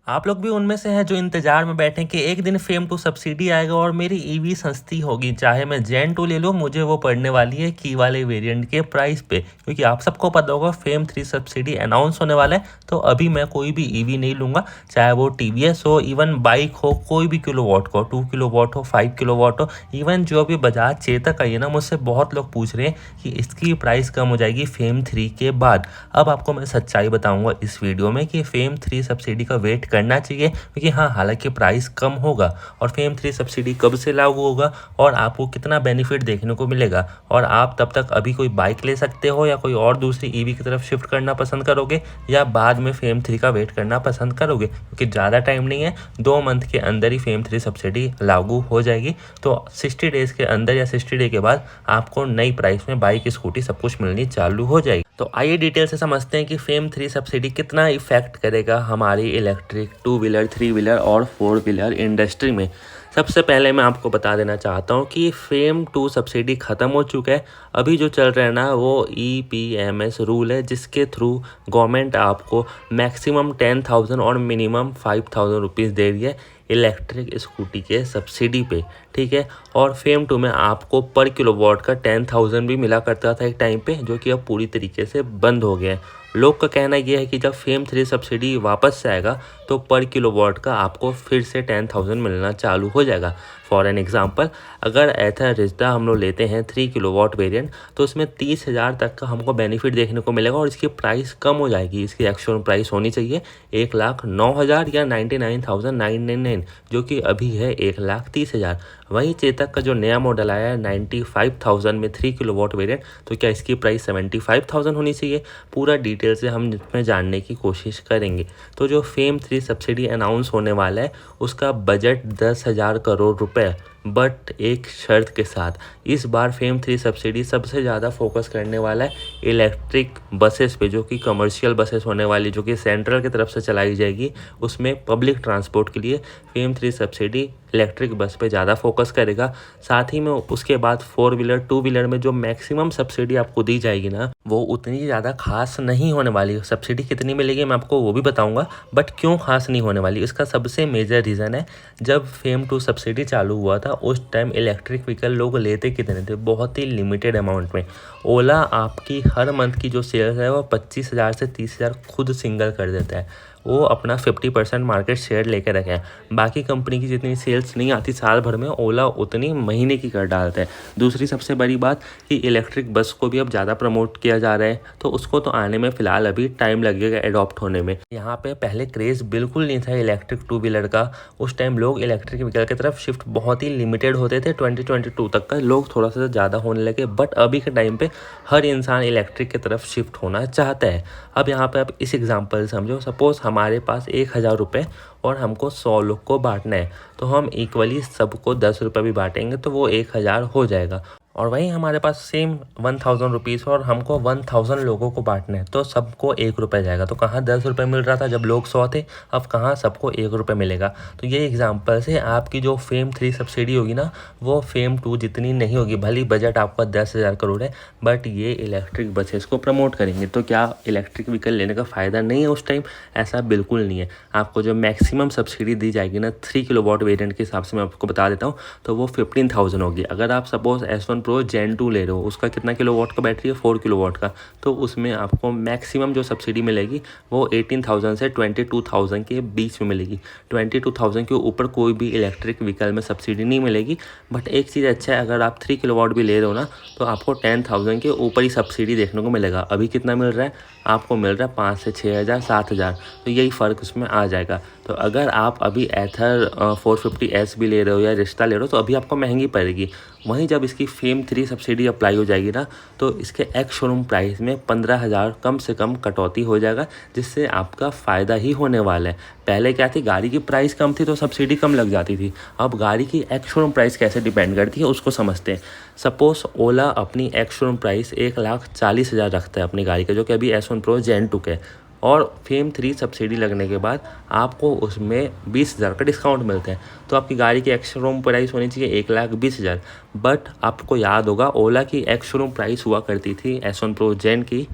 आप लोग भी उनमें से हैं जो इंतजार में बैठे कि एक दिन फेम 2 सब्सिडी आएगा और मेरी ईवी सस्ती होगी, चाहे मैं जेन 2 ले लूँ, मुझे वो पड़ने वाली है की वाले वेरिएंट के प्राइस पे। क्योंकि आप सबको पता होगा फेम 3 सब्सिडी अनाउंस होने वाला है, तो अभी मैं कोई भी ईवी नहीं लूँगा, चाहे वो टीवीएस हो, इवन बाइक हो, कोई भी किलोवाट का हो, 2 किलोवाट हो, 5 किलोवाट हो, इवन जो अभी बजाज चेतक आई है ना, मुझसे बहुत लोग पूछ रहे हैं कि इसकी प्राइस कम हो जाएगी फेम 3 के बाद। अब आपको मैं सच्चाई बताऊंगा इस वीडियो में कि फेम 3 सब्सिडी का वेट करना चाहिए, क्योंकि हाँ, हालांकि प्राइस कम होगा और फेम 3 सब्सिडी कब से लागू होगा और आपको कितना बेनिफिट देखने को मिलेगा, और आप तब तक अभी कोई बाइक ले सकते हो या कोई और दूसरी ईवी की तरफ शिफ्ट करना पसंद करोगे, या बाद में फेम 3 का वेट करना पसंद करोगे, क्योंकि ज़्यादा टाइम नहीं है, 2 मंथ के अंदर ही फेम 3 सब्सिडी लागू हो जाएगी। तो 60 डेज़ के अंदर या 60 डे के बाद आपको नई प्राइस में बाइक, स्कूटी सब कुछ मिलनी चालू हो जाएगी। तो आइए डिटेल से समझते हैं कि फेम 3 सब्सिडी कितना इफेक्ट करेगा हमारी इलेक्ट्रिक 2 व्हीलर, 3 व्हीलर और 4 व्हीलर इंडस्ट्री में। सबसे पहले मैं आपको बता देना चाहता हूँ कि फेम 2 सब्सिडी ख़त्म हो चुका है। अभी जो चल रहा है ना, वो EPMS रूल है, जिसके थ्रू गवर्नमेंट आपको मैक्सिमम 10,000 और मिनिमम 5,000 रुपीज़ दे रही है इलेक्ट्रिक स्कूटी के सब्सिडी पे, ठीक है। और फेम 2 में आपको पर किलोवाट का 10,000 भी मिला करता था एक टाइम पे, जो कि अब पूरी तरीके से बंद हो गया है। लोग का कहना यह है कि जब फेम 3 सब्सिडी वापस से आएगा तो पर किलोवाट का आपको फिर से 10,000 मिलना चालू हो जाएगा। फॉर एन एग्जांपल, अगर एथर रिजडा हम लोग लेते हैं 3 किलोवाट वेरिएंट, तो उसमें 30,000 तक का हमको बेनिफिट देखने को मिलेगा और इसकी प्राइस कम हो जाएगी। इसकी एक्चुअल प्राइस होनी चाहिए 1,09,000 या 99,999, जो कि अभी है 1,30,000। वहीं चेतक का जो नया मॉडल आया है 95,000 में 3 किलोवाट वेरिएंट, तो क्या इसकी प्राइस 75,000 होनी चाहिए? पूरा डिटेल से हम इसमें जानने की कोशिश करेंगे। तो जो फेम 3 सब्सिडी अनाउंस होने वाला है, उसका बजट 10,000 करोड़ रुपए, बट एक शर्त के साथ। इस बार फेम 3 सब्सिडी सबसे ज़्यादा फोकस करने वाला है इलेक्ट्रिक बसेस पे, जो कि कमर्शियल बसेस होने वाली, जो कि सेंट्रल की तरफ से चलाई जाएगी। उसमें पब्लिक ट्रांसपोर्ट के लिए फेम 3 सब्सिडी इलेक्ट्रिक बस पे ज़्यादा फोकस करेगा। साथ ही में उसके बाद 4 व्हीलर, 2 व्हीलर में जो मैक्सिमम सब्सिडी आपको दी जाएगी ना, वो उतनी ज़्यादा खास नहीं होने वाली। सब्सिडी कितनी मिलेगी मैं आपको वो भी बताऊंगा, बट क्यों खास नहीं होने वाली, इसका सबसे मेजर रीज़न है, जब फेम 2 सब्सिडी चालू हुआ था उस टाइम इलेक्ट्रिक व्हीकल लोग लेते कितने थे? बहुत ही लिमिटेड अमाउंट में। ओला आपकी हर मंथ की जो सेल्स है वो 25,000 से 30,000 खुद सिंगल कर देता है। वो अपना 50% मार्केट शेयर लेकर रखे हैं। बाकी कंपनी की जितनी सेल्स नहीं आती साल भर में, ओला उतनी महीने की कर डालता है। दूसरी सबसे बड़ी बात कि इलेक्ट्रिक बस को भी अब ज़्यादा प्रमोट किया जा रहा है, तो उसको तो आने में फ़िलहाल अभी टाइम लगेगा एडॉप्ट होने में। यहाँ पे पहले क्रेज़ बिल्कुल नहीं था इलेक्ट्रिक 2 व्हीलर का। उस टाइम लोग इलेक्ट्रिक व्हीकल की तरफ शिफ्ट बहुत ही लिमिटेड होते थे। 2022 तक का लोग थोड़ा सा ज़्यादा होने लगे, बट अभी के टाइम पे हर इंसान इलेक्ट्रिक की तरफ शिफ्ट होना चाहता है। अब यहाँ पे आप इस एग्जांपल समझो, सपोज़ हमारे पास 1,000 रुपये और हमको 100 लोग को बांटना है, तो हम इक्वली सबको 10 रुपये भी बांटेंगे तो वो 1,000 हो जाएगा। और वहीं हमारे पास सेम 1,000 रुपीज़ और हमको 1,000 लोगों को बांटना है, तो सबको 1 रुपये जाएगा। तो कहाँ 10 रुपये मिल रहा था जब लोग 100 थे, अब कहाँ सबको 1 रुपये मिलेगा। तो ये एग्जांपल से आपकी जो फेम 3 सब्सिडी होगी ना, वो फेम 2 जितनी नहीं होगी। भली बजट आपका 10,000 करोड़ है, बट ये इलेक्ट्रिक बसेस को प्रमोट करेंगे। तो क्या इलेक्ट्रिक व्हीकल लेने का फ़ायदा नहीं है उस टाइम? ऐसा बिल्कुल नहीं है। आपको जो मैक्सिमम सब्सिडी दी जाएगी ना 3 किलोवाट वेरिएंट के हिसाब से मैं आपको बता देता हूँ, तो वो 15,000 होगी। अगर आप सपोज S1 Pro Gen 2 ले रहे हो, उसका कितना किलोवाट का बैटरी है? 4 किलोवाट का, तो उसमें आपको मैक्सिमम जो सब्सिडी मिलेगी वो 18,000 से 22,000 के बीच में मिलेगी। 22,000 के ऊपर कोई भी इलेक्ट्रिक व्हीकल में सब्सिडी नहीं मिलेगी। बट एक चीज़ अच्छा है, अगर आप 3 किलोवाट भी ले रहे हो ना, तो आपको 10,000 के ऊपर ही सब्सिडी देखने को मिलेगा। अभी कितना मिल रहा है? आपको मिल रहा है 5 से 6,000, 7,000, तो यही फ़र्क उसमें आ जाएगा। तो अगर आप अभी एथर 450S भी ले रहे हो या रिश्ता ले रहे हो, तो अभी आपको महंगी पड़ेगी। वहीं जब इसकी फेम 3 सब्सिडी अप्लाई हो जाएगी ना, तो इसके एक्स शोरूम प्राइस में 15,000 कम से कम कटौती हो जाएगा, जिससे आपका फ़ायदा ही होने वाला है। पहले क्या थी, गाड़ी की प्राइस कम थी तो सब्सिडी कम लग जाती थी। अब गाड़ी की एक्स शोरूम प्राइस कैसे डिपेंड करती है उसको समझते हैं। सपोज ओला अपनी एक्स शोरूम प्राइस 1,40,000 रखता है अपनी गाड़ी का, जो कि अभी S1 Pro Gen 2 है, और फेम 3 सब्सिडी लगने के बाद आपको उसमें 20,000 का डिस्काउंट मिलता है। तो आपकी गाड़ी की एक्स शोरूम प्राइस होनी चाहिए 1,20,000। बट आपको याद होगा ओला की एक्स शोरूम प्राइस हुआ करती थी S1 Pro Gen की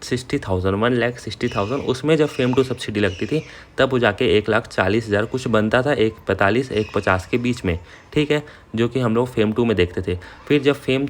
60,000 1,60,000 उसमें जब फेम टू सब्सिडी लगती थी तब वो जाके 1,40,000 कुछ बनता था, 1,45 1,50 के बीच में, ठीक है, जो कि हम लोग फेम टू में देखते थे। फिर जब फेम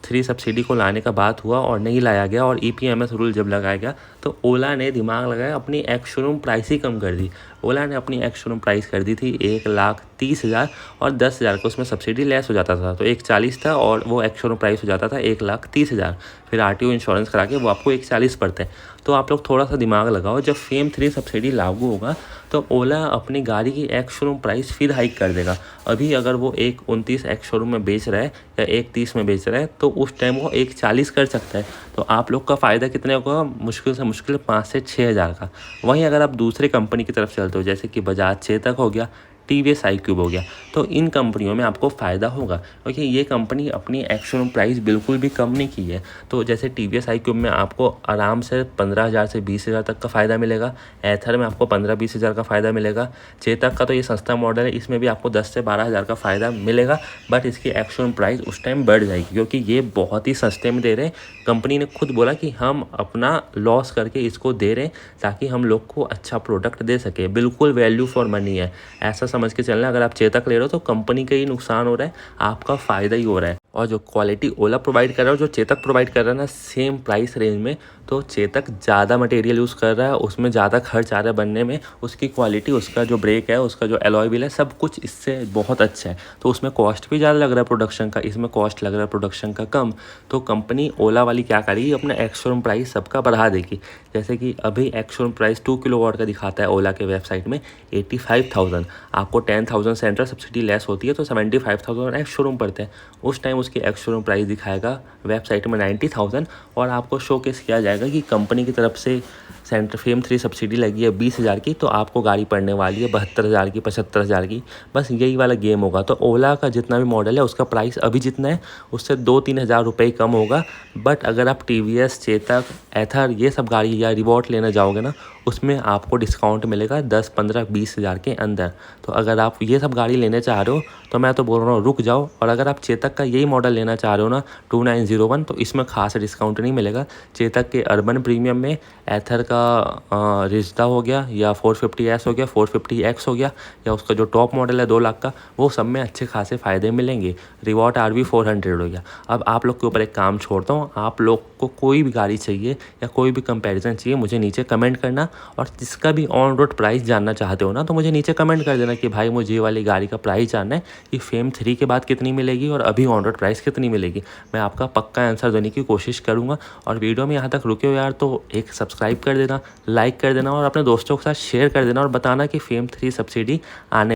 3 सब्सिडी को लाने का बात हुआ और नहीं लाया गया और EPMS रूल जब लगाया गया तो ओला ने दिमाग लगाया, अपनी एक्स शोरूम प्राइस ही कम कर दी। ओला ने अपनी एक्स शोरूम प्राइस कर दी थी 1,30,000 और 10,000 का उसमें सब्सिडी लेस हो जाता था, तो 1,40 था और वो एक्स शोरूम प्राइस हो जाता था 1,30,000। फिर RTO इंश्योरेंस करा के वो आपको 1,40 पड़ता है। तो आप लोग थोड़ा सा दिमाग लगाओ, जब फेम 3 सब्सिडी लागू होगा तो ओला अपनी गाड़ी की एक्स शोरूम प्राइस फिर हाइक कर देगा। अभी अगर वो 1,29 एक्स शोरूम में बेच रहा है या 1,30 में बेच रहा है तो उस टाइम वो 1,40 कर सकता है। तो आप लोग का फ़ायदा कितने होगा? मुश्किल से मुश्किल 5 से 6,000 का। वहीं अगर आप दूसरे कंपनी की तरफ चलते हो जैसे कि बजाज चेतक हो गया, TVS iQube हो गया, तो इन कंपनियों में आपको फ़ायदा होगा क्योंकि ये कंपनी अपनी एक्स शोरूम प्राइस बिल्कुल भी कम नहीं की है। तो जैसे TVS iQube में आपको आराम से 15,000 से 20,000 तक का फ़ायदा मिलेगा, एथर में आपको 15-20,000 का फ़ायदा मिलेगा, चेतक का तो ये सस्ता मॉडल है, इसमें भी आपको 10 से 12,000 का फ़ायदा मिलेगा, बट इसकी एक्स शोरूम प्राइस उस टाइम बढ़ जाएगी क्योंकि ये बहुत ही सस्ते में दे रहे हैं। कंपनी ने खुद बोला कि हम अपना लॉस करके इसको दे रहे हैं ताकि हम लोग को अच्छा प्रोडक्ट दे सके, बिल्कुल वैल्यू फॉर मनी है, ऐसा समझ के चलना। अगर आप चेतक ले रहे हो तो कंपनी का ही नुकसान हो रहा है, आपका फ़ायदा ही हो रहा है। और जो क्वालिटी ओला प्रोवाइड कर रहा है, जो चेतक प्रोवाइड कर रहा है ना सेम प्राइस रेंज में, तो चेतक ज़्यादा मटेरियल यूज़ कर रहा है, उसमें ज़्यादा खर्च आ रहा है बनने में, उसकी क्वालिटी, उसका जो ब्रेक है, उसका जो एलॉय व्हील है, सब कुछ इससे बहुत अच्छा है। तो उसमें कॉस्ट भी ज़्यादा लग रहा है प्रोडक्शन का, इसमें कॉस्ट लग रहा है प्रोडक्शन का कम। तो कंपनी ओला वाली क्या करेगी, अपना एक्स शोरूम प्राइस सबका बढ़ा देगी। जैसे कि अभी एक्स शोरूम प्राइस 2 किलोवाट का दिखाता है ओला के वेबसाइट में 85,000, आपको 10,000 सेंट्रल सब्सिडी लेस होती है तो 75,000 एक्स शोरूम पड़ते हैं। उस टाइम उसकी एक्स शोरूम प्राइस दिखाएगा वेबसाइट में 90,000 और आपको शोकेस किया जाएगा कि कंपनी की तरफ से सेंटर फेम 3 सब्सिडी लगी है 20,000 की, तो आपको गाड़ी पड़ने वाली है 72,000 की, 75,000 की। बस यही वाला गेम होगा। तो ओला का जितना भी मॉडल है उसका प्राइस अभी जितना है उससे 2-3 हज़ार रुपये कम होगा। बट अगर आप TVS, चेतक, एथर ये सब गाड़ी या रिवॉल्ट लेने जाओगे ना, उसमें आपको डिस्काउंट मिलेगा 10, 15, 20 हज़ार के अंदर। तो अगर आप ये सब गाड़ी लेने चाह रहे हो तो मैं तो बोल रहा हूँ रुक जाओ। और अगर आप चेतक का यही मॉडल लेना चाह रहे हो ना 2901, तो इसमें खास डिस्काउंट नहीं मिलेगा। चेतक के अर्बन प्रीमियम में एथर का रिजदा हो गया या 450S हो गया, 450X हो गया, या उसका जो टॉप मॉडल है 2 लाख का, वो सब में अच्छे खासे फ़ायदे मिलेंगे। रिवॉल्ट RV 400 हो गया। अब आप लोग के ऊपर एक काम छोड़ता हूँ, आप लोग को कोई भी गाड़ी चाहिए या कोई भी कंपैरिजन चाहिए मुझे नीचे कमेंट करना, और जिसका भी ऑन रोड प्राइस जानना चाहते हो ना तो मुझे नीचे कमेंट कर देना कि भाई मुझे ये वाली गाड़ी का प्राइस जानना है कि फेम 3 के बाद कितनी मिलेगी और अभी ऑन रोड प्राइस कितनी मिलेगी। मैं आपका पक्का आंसर देने की कोशिश करूँगा। और वीडियो में यहाँ तक रुके हो यार तो एक सब्सक्राइब कर देना, लाइक कर देना और अपने दोस्तों के साथ शेयर कर देना और बताना कि फेम 3 सब्सिडी आने